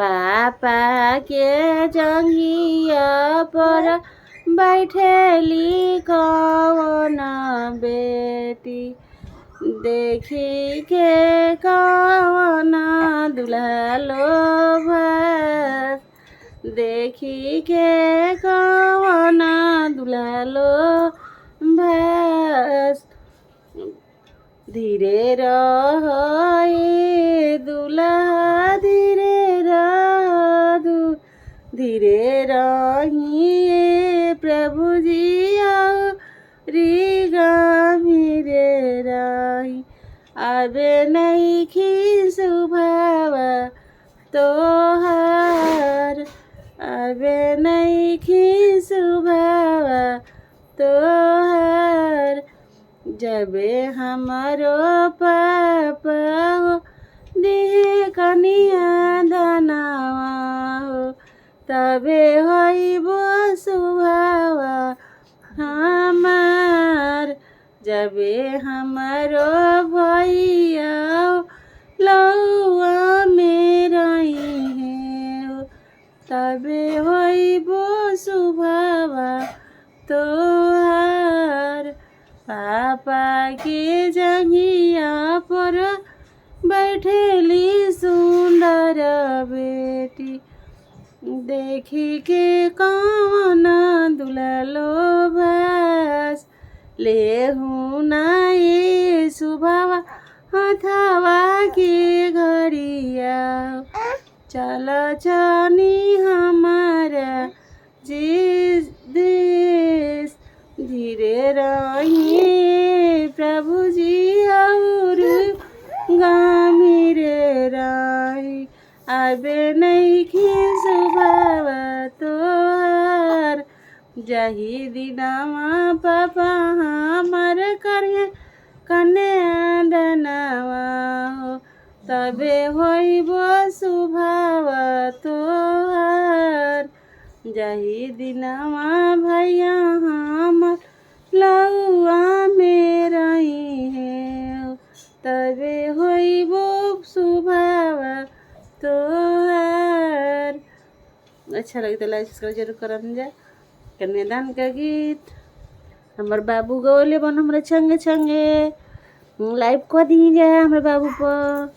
पापा के जंगिया पर बैठेली कौन बेटी, देखी के कौन दुल्हा लोभस, देखी के कौन दुल्हा लोभस। धीरे रहे दुल्हा धीरे धीरे रहिए प्रभु जी री गंभीरे रही। अबे नहीं सुभाव तोहार, अबे नहीं सुभाव तोहार। जबे हमारो पापा हो दिहे कनिया धनवा हो, तबे होइबो सुभाव हमार। जबे हमारो भैया लौआ में रही हो, तबे होइबो सुभाव तोहार। पापा के जंगिया पर बैठेली सुंदर बेटी, देखी के कौन दुल्हा लोभस। लेहू नाई सुभावा हथवा के घड़िया, चल चनी हमारा जिस देश। धीरे रहिए प्रभु जी और गंभीरे रही। अबे नहीं सुभाव तोहार। जही दिनवा पापा हमार करिए कन्या दनवा हो, तबे होइबो सुभाव तोहार। जही दिनवा भैया हम लौआ में रही है, तबे होइबो सुभाव तोहार। अच्छा लगे तो लाइक सब्सक्राइब जरूर करम जा। कन्यादान का गीत हमार बाबू गौले बन हमारे छंगे छंगे लाइव को दी जा हमारे बाबू पर।